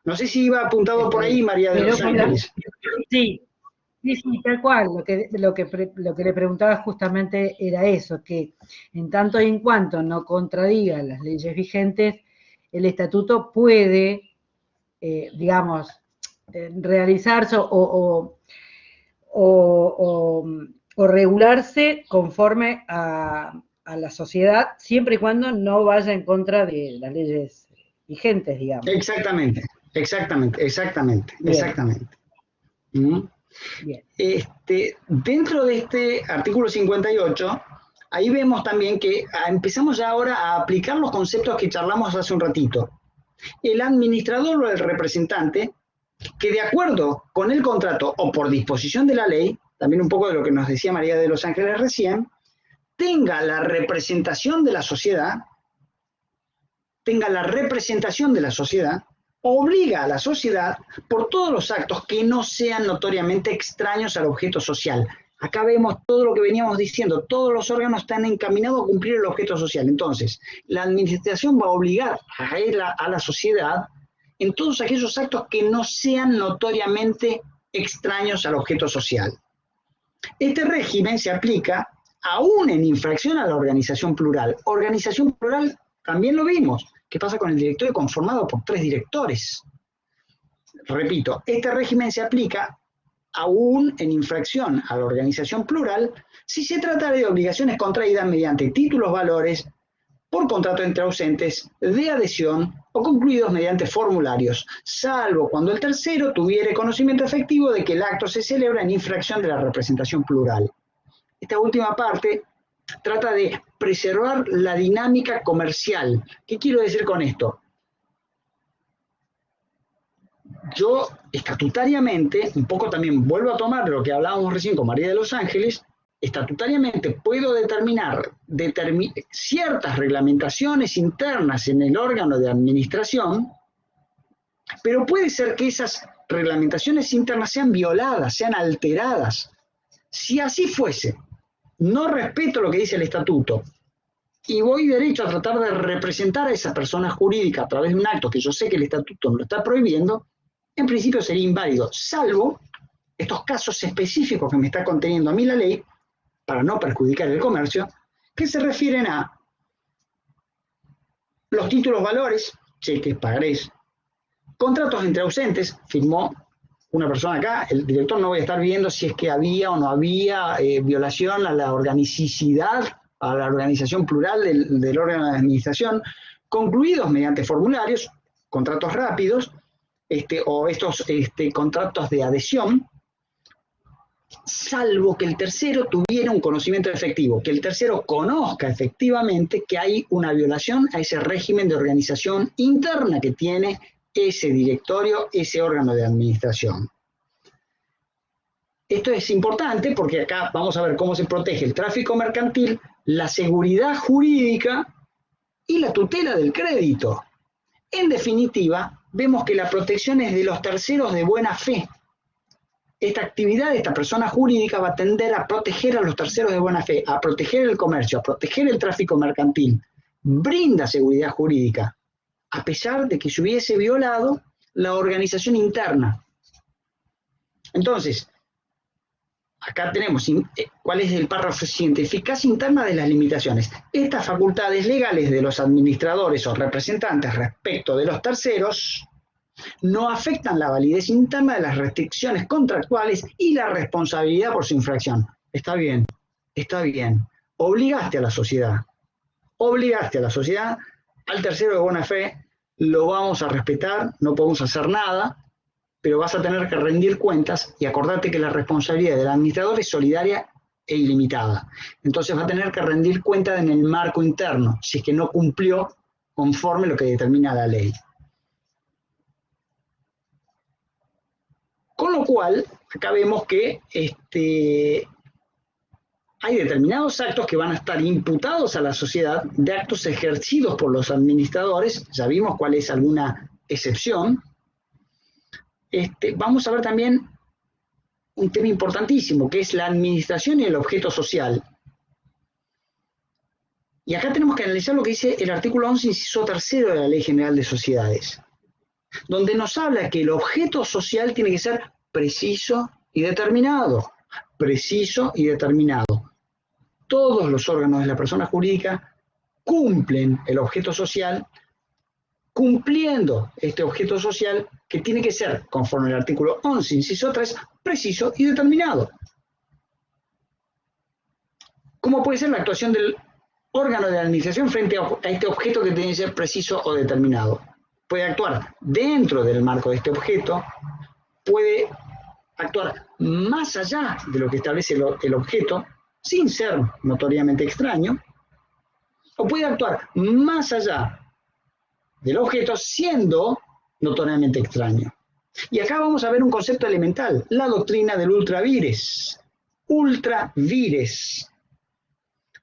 No sé si iba apuntado por ahí María de los Ángeles. Sí, tal cual. Lo que le preguntaba justamente era eso, que en tanto y en cuanto no contradiga las leyes vigentes, el estatuto puede, digamos, realizarse o regularse conforme a la sociedad, siempre y cuando no vaya en contra de las leyes vigentes, digamos. Exactamente. Bien. Dentro de este artículo 58, ahí vemos también que empezamos ya ahora a aplicar los conceptos que charlamos hace un ratito. El administrador o el representante, que de acuerdo con el contrato o por disposición de la ley, también un poco de lo que nos decía María de los Ángeles recién, tenga la representación de la sociedad, obliga a la sociedad por todos los actos que no sean notoriamente extraños al objeto social. Acá vemos todo lo que veníamos diciendo, todos los órganos están encaminados a cumplir el objeto social. Entonces, la administración va a obligar a la sociedad en todos aquellos actos que no sean notoriamente extraños al objeto social. Este régimen se aplica aún en infracción a la organización plural. Organización plural también lo vimos. ¿Qué pasa con el directorio conformado por 3 directores? Repito, este régimen se aplica aún en infracción a la organización plural si se trata de obligaciones contraídas mediante títulos valores, por contrato entre ausentes, de adhesión o concluidos mediante formularios, salvo cuando el tercero tuviere conocimiento efectivo de que el acto se celebra en infracción de la representación plural. Esta última parte trata de preservar la dinámica comercial. ¿Qué quiero decir con esto? Yo estatutariamente, un poco también vuelvo a tomar lo que hablábamos recién con María de los Ángeles, estatutariamente puedo determinar ciertas reglamentaciones internas en el órgano de administración, pero puede ser que esas reglamentaciones internas sean violadas, sean alteradas. Si así fuese, no respeto lo que dice el estatuto y voy derecho a tratar de representar a esa persona jurídica a través de un acto que yo sé que el estatuto me lo está prohibiendo, en principio sería inválido, salvo estos casos específicos que me está conteniendo a mí la ley, para no perjudicar el comercio, que se refieren a los títulos valores, cheques, pagarés, contratos entre ausentes, firmó una persona acá, el director no voy a estar viendo si es que había o no había violación a la organicidad, a la organización plural del órgano de administración, concluidos mediante formularios, contratos rápidos, o estos contratos de adhesión, salvo que el tercero tuviera un conocimiento efectivo, que el tercero conozca efectivamente que hay una violación a ese régimen de organización interna que tiene ese directorio, ese órgano de administración. Esto es importante porque acá vamos a ver cómo se protege el tráfico mercantil, la seguridad jurídica y la tutela del crédito. En definitiva, vemos que la protección es de los terceros de buena fe. Esta actividad de esta persona jurídica va a tender a proteger a los terceros de buena fe, a proteger el comercio, a proteger el tráfico mercantil. Brinda seguridad jurídica, a pesar de que se hubiese violado la organización interna. Entonces, acá tenemos cuál es el párrafo siguiente: eficacia interna de las limitaciones. Estas facultades legales de los administradores o representantes respecto de los terceros no afectan la validez interna de las restricciones contractuales y la responsabilidad por su infracción. Está bien, está bien. Obligaste a la sociedad, al tercero de buena fe, lo vamos a respetar, no podemos hacer nada, pero vas a tener que rendir cuentas y acordate que la responsabilidad del administrador es solidaria e ilimitada. Entonces va a tener que rendir cuentas en el marco interno, si es que no cumplió conforme lo que determina la ley. cual, acá vemos que hay determinados actos que van a estar imputados a la sociedad de actos ejercidos por los administradores. Ya vimos cuál es alguna excepción. Vamos a ver también un tema importantísimo, que es la administración y el objeto social. Y acá tenemos que analizar lo que dice el artículo 11, inciso 3 de la Ley General de Sociedades, donde nos habla que el objeto social tiene que ser preciso y determinado. Preciso y determinado. Todos los órganos de la persona jurídica cumplen el objeto social, cumpliendo este objeto social que tiene que ser, conforme al artículo 11, inciso 3, preciso y determinado. ¿Cómo puede ser la actuación del órgano de la administración frente a este objeto que tiene que ser preciso o determinado? Puede actuar dentro del marco de este objeto, puede actuar más allá de lo que establece el objeto, sin ser notoriamente extraño, o puede actuar más allá del objeto siendo notoriamente extraño. Y acá vamos a ver un concepto elemental, la doctrina del ultra vires. Ultra vires,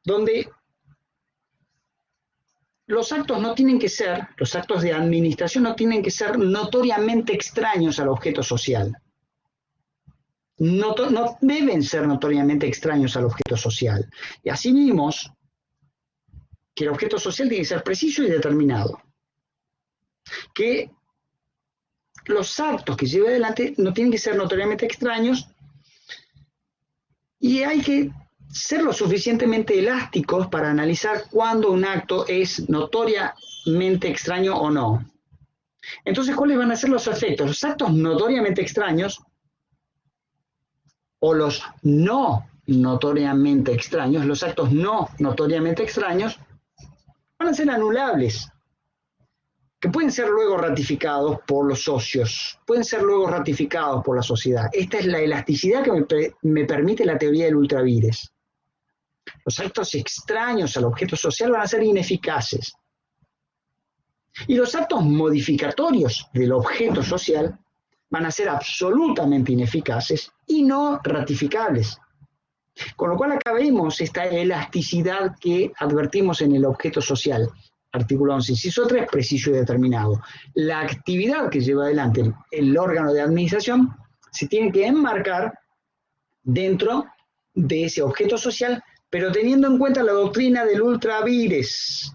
donde los actos no tienen que ser, los actos de administración no tienen que ser notoriamente extraños al objeto social. No deben ser notoriamente extraños al objeto social. Y así vimos que el objeto social tiene que ser preciso y determinado. Que los actos que lleve adelante no tienen que ser notoriamente extraños y hay que ser lo suficientemente elásticos para analizar cuándo un acto es notoriamente extraño o no. Entonces, ¿cuáles van a ser los efectos? Los actos notoriamente extraños o los no notoriamente extraños, los actos no notoriamente extraños, van a ser anulables, que pueden ser luego ratificados por los socios, pueden ser luego ratificados por la sociedad. Esta es la elasticidad que me permite la teoría del ultravires. Los actos extraños al objeto social van a ser ineficaces. Y los actos modificatorios del objeto social van a ser absolutamente ineficaces y no ratificables. Con lo cual acá vemos esta elasticidad que advertimos en el objeto social. Artículo 11, inciso 3, preciso y determinado. La actividad que lleva adelante el órgano de administración se tiene que enmarcar dentro de ese objeto social, pero teniendo en cuenta la doctrina del ultra vires,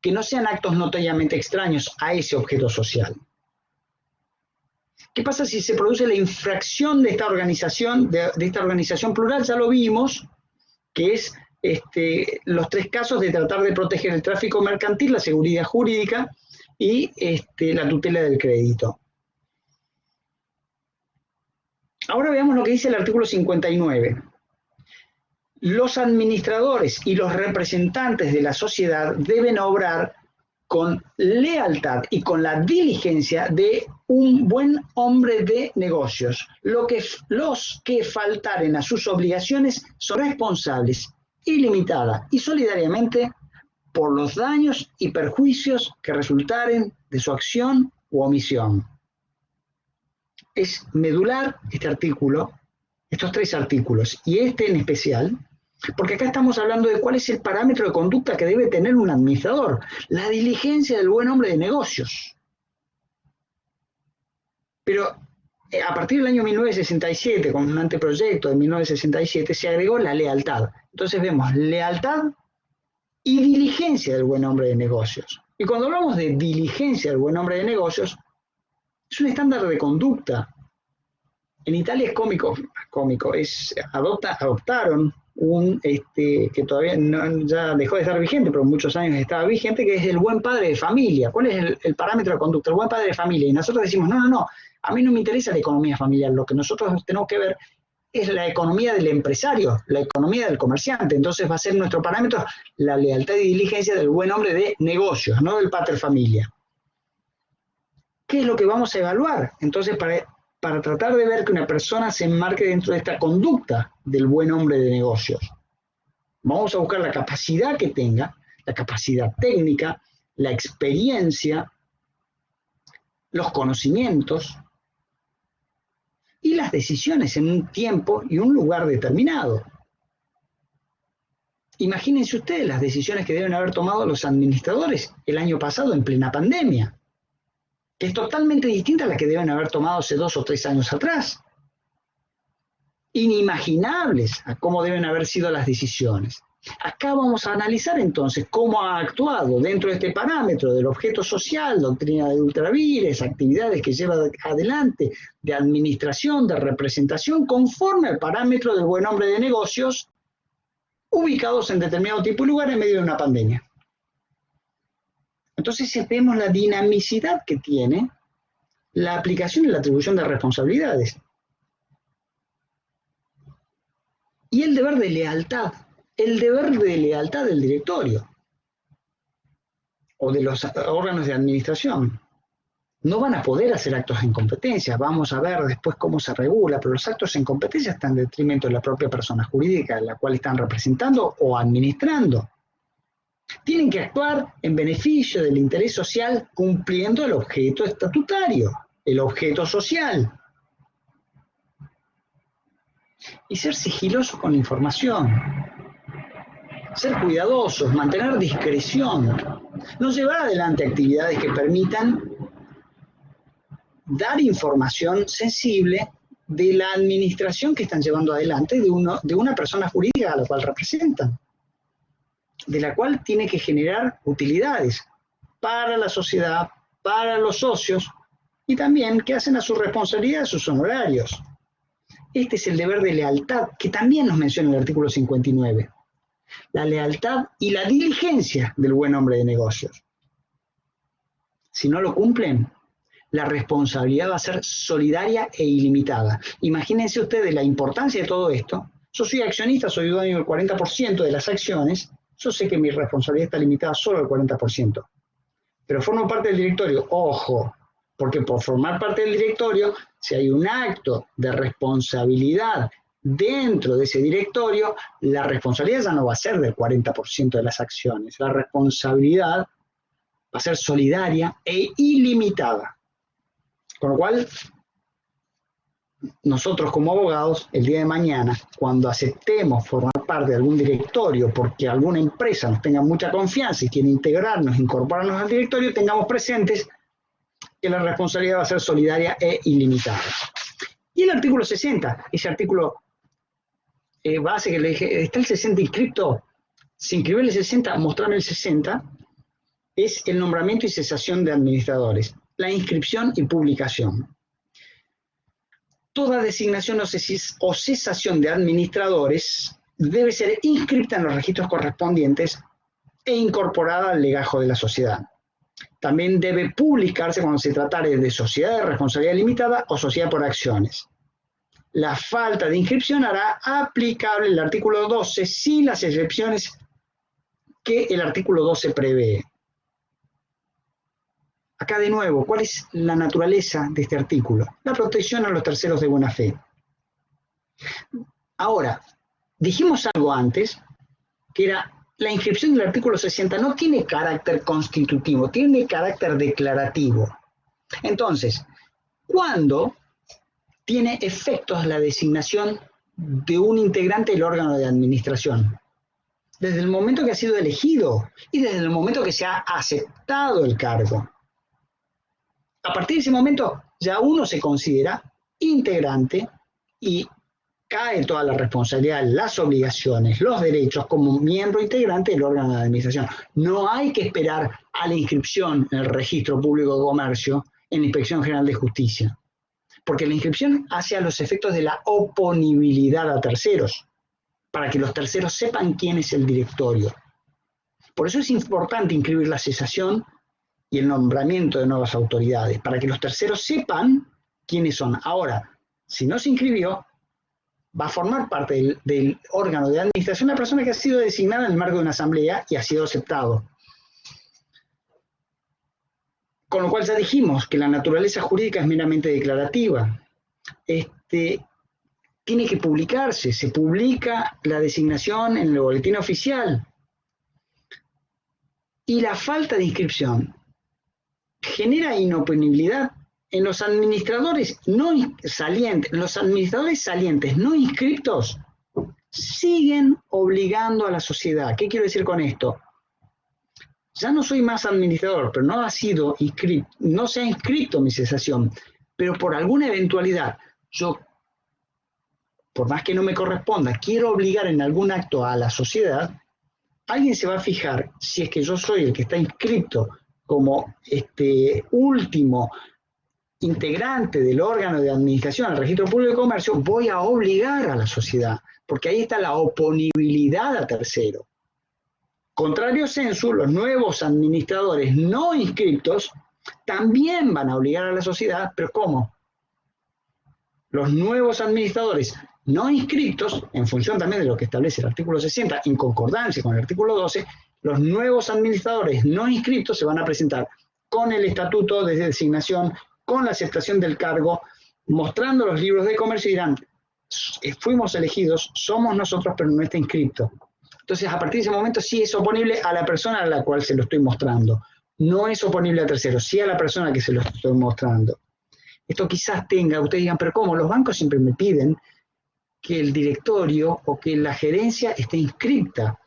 que no sean actos notoriamente extraños a ese objeto social. ¿Qué pasa si se produce la infracción de esta organización, de esta organización plural? Ya lo vimos, que es los tres casos de tratar de proteger el tráfico mercantil, la seguridad jurídica y la tutela del crédito. Ahora veamos lo que dice el artículo 59. Los administradores y los representantes de la sociedad deben obrar con lealtad y con la diligencia de un buen hombre de negocios. Los que faltaren a sus obligaciones son responsables ilimitada y solidariamente por los daños y perjuicios que resultaren de su acción u omisión. Es medular este artículo, estos tres artículos, y este en especial, porque acá estamos hablando de cuál es el parámetro de conducta que debe tener un administrador, la diligencia del buen hombre de negocios. Pero a partir del año 1967, con un anteproyecto de 1967, se agregó la lealtad. Entonces vemos lealtad y diligencia del buen hombre de negocios. Y cuando hablamos de diligencia del buen hombre de negocios, es un estándar de conducta. En Italia es cómico, adoptaron un que todavía ya dejó de estar vigente, pero muchos años estaba vigente, que es el buen padre de familia. ¿Cuál es el parámetro de conducta? El buen padre de familia. Y nosotros decimos, no, a mí no me interesa la economía familiar, lo que nosotros tenemos que ver es la economía del empresario, la economía del comerciante. Entonces va a ser nuestro parámetro la lealtad y diligencia del buen hombre de negocios, no del pater familia. ¿Qué es lo que vamos a evaluar? Entonces, para tratar de ver que una persona se enmarque dentro de esta conducta del buen hombre de negocios, vamos a buscar la capacidad que tenga, la capacidad técnica, la experiencia, los conocimientos, y las decisiones en un tiempo y un lugar determinado. Imagínense ustedes las decisiones que deben haber tomado los administradores el año pasado en plena pandemia, que es totalmente distinta a la que deben haber tomado hace 2 o 3 años atrás. Inimaginables a cómo deben haber sido las decisiones. Acá vamos a analizar entonces cómo ha actuado dentro de este parámetro del objeto social, doctrina de ultravires, actividades que lleva adelante de administración, de representación, conforme al parámetro del buen hombre de negocios, ubicados en determinado tipo y lugar en medio de una pandemia. Entonces vemos la dinamicidad que tiene la aplicación y la atribución de responsabilidades. Y el deber de lealtad del directorio o de los órganos de administración. No van a poder hacer actos en competencia, vamos a ver después cómo se regula, pero los actos en competencia están en detrimento de la propia persona jurídica, la cual están representando o administrando. Tienen que actuar en beneficio del interés social cumpliendo el objeto estatutario, el objeto social. Y ser sigilosos con la información. Ser cuidadosos, mantener discreción. No llevar adelante actividades que permitan dar información sensible de la administración que están llevando adelante de una persona jurídica a la cual representan, de la cual tiene que generar utilidades para la sociedad, para los socios, y también que hacen a su responsabilidad sus honorarios. Este es el deber de lealtad que también nos menciona el artículo 59. La lealtad y la diligencia del buen hombre de negocios. Si no lo cumplen, la responsabilidad va a ser solidaria e ilimitada. Imagínense ustedes la importancia de todo esto. Yo soy accionista, soy dueño del 40% de las acciones. Yo sé que mi responsabilidad está limitada solo al 40%. Pero formo parte del directorio. Ojo, porque por formar parte del directorio, si hay un acto de responsabilidad dentro de ese directorio, la responsabilidad ya no va a ser del 40% de las acciones. La responsabilidad va a ser solidaria e ilimitada. Con lo cual, nosotros como abogados, el día de mañana, cuando aceptemos formar parte de algún directorio, porque alguna empresa nos tenga mucha confianza y quiere integrarnos, incorporarnos al directorio, tengamos presentes que la responsabilidad va a ser solidaria e ilimitada. Y el artículo 60, ese artículo base que le dije, está el 60 inscripto, se inscribió el 60, mostrarme el 60, es el nombramiento y cesación de administradores, la inscripción y publicación. Toda designación o cesación de administradores debe ser inscripta en los registros correspondientes e incorporada al legajo de la sociedad. También debe publicarse cuando se tratare de sociedad de responsabilidad limitada o sociedad por acciones. La falta de inscripción hará aplicable el artículo 12 sin las excepciones que el artículo 12 prevé. Acá de nuevo, ¿cuál es la naturaleza de este artículo? La protección a los terceros de buena fe. Ahora, dijimos algo antes, que era la inscripción del artículo 60 no tiene carácter constitutivo, tiene carácter declarativo. Entonces, ¿cuándo tiene efectos la designación de un integrante del órgano de administración? Desde el momento que ha sido elegido y desde el momento que se ha aceptado el cargo. A partir de ese momento ya uno se considera integrante y cae toda la responsabilidad, las obligaciones, los derechos como miembro integrante del órgano de administración. No hay que esperar a la inscripción en el Registro Público de Comercio en la Inspección General de Justicia, porque la inscripción hace a los efectos de la oponibilidad a terceros, para que los terceros sepan quién es el directorio. Por eso es importante inscribir la cesación y el nombramiento de nuevas autoridades, para que los terceros sepan quiénes son. Ahora, si no se inscribió, va a formar parte del órgano de administración una persona que ha sido designada en el marco de una asamblea y ha sido aceptado. Con lo cual ya dijimos que la naturaleza jurídica es meramente declarativa. Tiene que publicarse, se publica la designación en el boletín oficial. Y la falta de inscripción genera inoponibilidad en los administradores salientes no inscriptos siguen obligando a la sociedad. ¿Qué quiero decir con esto? Ya no soy más administrador, pero no se ha inscrito mi cesación, pero por alguna eventualidad, yo, por más que no me corresponda, quiero obligar en algún acto a la sociedad, alguien se va a fijar si es que yo soy el que está inscrito como último integrante del órgano de administración al registro público de comercio, voy a obligar a la sociedad, porque ahí está la oponibilidad a tercero. Contrario sensu, los nuevos administradores no inscriptos también van a obligar a la sociedad, pero ¿cómo? Los nuevos administradores no inscriptos, en función también de lo que establece el artículo 60, en concordancia con el artículo 12, los nuevos administradores no inscriptos se van a presentar con el estatuto de designación, con la aceptación del cargo, mostrando los libros de comercio y dirán, fuimos elegidos, somos nosotros, pero no está inscripto. Entonces, a partir de ese momento sí es oponible a la persona a la cual se lo estoy mostrando. No es oponible a terceros, sí a la persona que se lo estoy mostrando. Esto quizás ustedes digan, pero ¿cómo? Los bancos siempre me piden que el directorio o que la gerencia esté inscripta.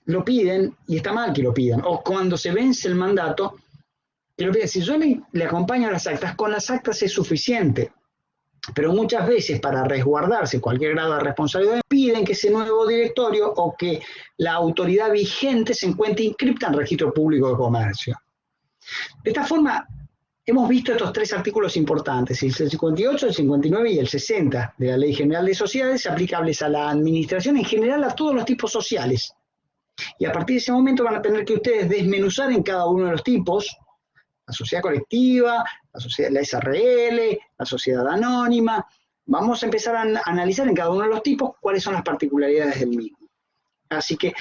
Lo piden y está mal que lo pidan. O cuando se vence el mandato, que lo piden. Si yo le acompaño a las actas, con las actas es suficiente. Pero muchas veces, para resguardarse cualquier grado de responsabilidad, piden que ese nuevo directorio o que la autoridad vigente se encuentre inscripta en el registro público de comercio. De esta forma, hemos visto estos tres artículos importantes, el 58, el 59 y el 60 de la Ley General de Sociedades, aplicables a la administración en general, a todos los tipos sociales. Y a partir de ese momento van a tener que ustedes desmenuzar en cada uno de los tipos, la sociedad colectiva, la SRL, la sociedad anónima. Vamos a empezar a analizar en cada uno de los tipos cuáles son las particularidades del mismo. Así que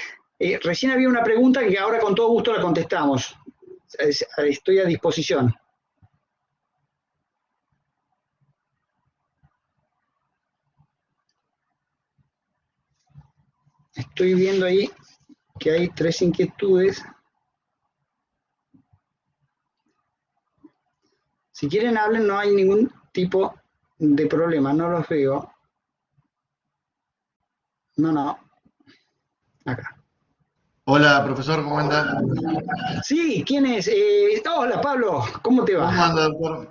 recién había una pregunta que ahora con todo gusto la contestamos. Estoy a disposición. Estoy viendo ahí que hay 3 inquietudes. Si quieren hablen, no hay ningún tipo de problema, no los veo. No. Acá. Hola, profesor, ¿cómo anda? Sí, ¿quién es? Hola, Pablo, ¿cómo te va? ¿Cómo anda, doctor?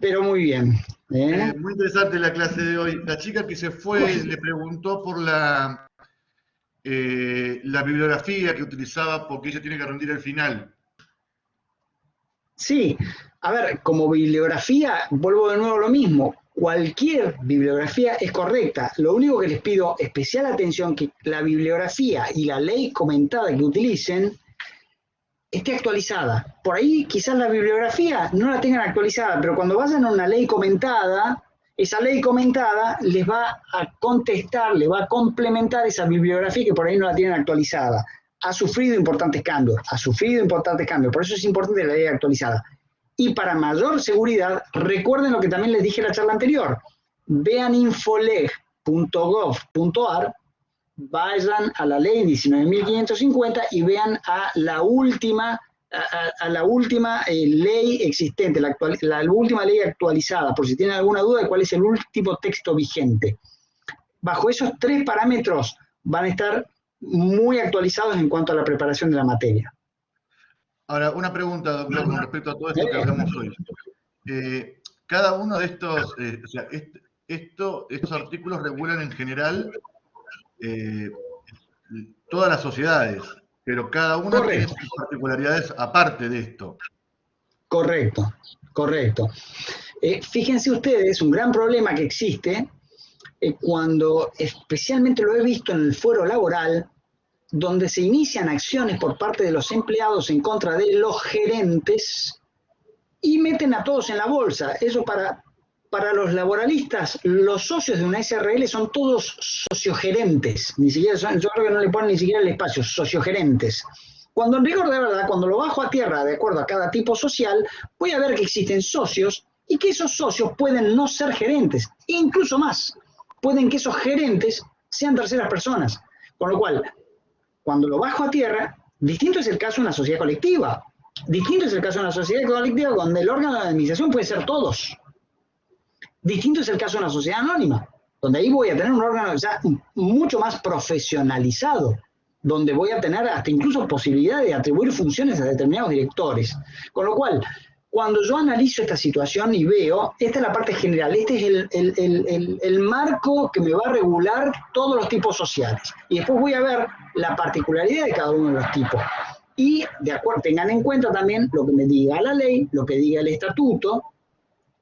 Pero muy bien. Muy interesante la clase de hoy. La chica que se fue le preguntó por la bibliografía que utilizaba porque ella tiene que rendir el final. Sí, a ver, como bibliografía, vuelvo de nuevo a lo mismo. Cualquier bibliografía es correcta. Lo único que les pido especial atención que la bibliografía y la ley comentada que utilicen esté actualizada. Por ahí quizás la bibliografía no la tengan actualizada, pero cuando vayan a una ley comentada, esa ley comentada les va a contestar, le va a complementar esa bibliografía que por ahí no la tienen actualizada. Ha sufrido importantes cambios, por eso es importante la ley actualizada. Y para mayor seguridad, recuerden lo que también les dije en la charla anterior. Vean infoleg.gov.ar, vayan a la ley 19.550 y vean a la última ley existente, la última ley actualizada, por si tienen alguna duda de cuál es el último texto vigente. Bajo esos 3 parámetros van a estar muy actualizados en cuanto a la preparación de la materia. Ahora, una pregunta, doctor, con respecto a todo esto que hablamos hoy. Cada uno de estos, estos artículos regulan en general todas las sociedades, pero cada una tiene sus particularidades aparte de esto. Correcto. Fíjense ustedes, un gran problema que existe cuando, especialmente lo he visto en el fuero laboral, donde se inician acciones por parte de los empleados en contra de los gerentes y meten a todos en la bolsa. Eso para los laboralistas, los socios de una SRL son todos sociogerentes, ni siquiera yo creo que no le ponen ni siquiera el espacio, sociogerentes. Cuando en rigor de verdad, cuando lo bajo a tierra de acuerdo a cada tipo social, voy a ver que existen socios y que esos socios pueden no ser gerentes, incluso más, pueden que esos gerentes sean terceras personas, con lo cual, cuando lo bajo a tierra, distinto es el caso de una sociedad colectiva. Distinto es el caso de una sociedad colectiva donde el órgano de administración puede ser todos. Distinto es el caso de una sociedad anónima, donde ahí voy a tener un órgano ya mucho más profesionalizado, donde voy a tener hasta incluso posibilidad de atribuir funciones a determinados directores. Con lo cual, cuando yo analizo esta situación y veo, esta es la parte general, este es el marco que me va a regular todos los tipos sociales. Y después voy a ver la particularidad de cada uno de los tipos. Y de acuerdo, tengan en cuenta también lo que me diga la ley, lo que diga el estatuto,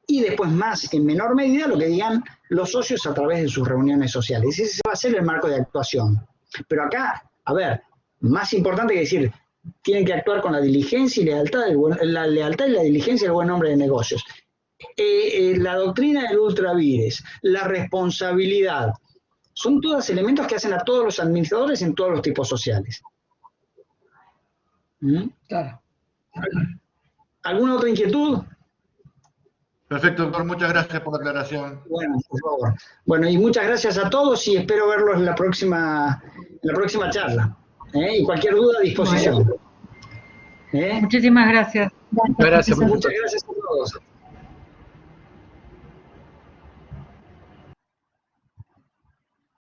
y después más, en menor medida, lo que digan los socios a través de sus reuniones sociales. Ese va a ser el marco de actuación. Pero acá, a ver, más importante que decir, tienen que actuar con la diligencia y la lealtad y la diligencia del buen nombre de negocios. La doctrina del ultra vires, la responsabilidad, son todos elementos que hacen a todos los administradores en todos los tipos sociales. Claro. ¿Alguna otra inquietud? Perfecto, doctor, muchas gracias por la aclaración. Bueno, por favor. Bueno, y muchas gracias a todos y espero verlos en la próxima charla. Y cualquier duda a disposición. Muchísimas gracias. Gracias. Muchas gracias a todos.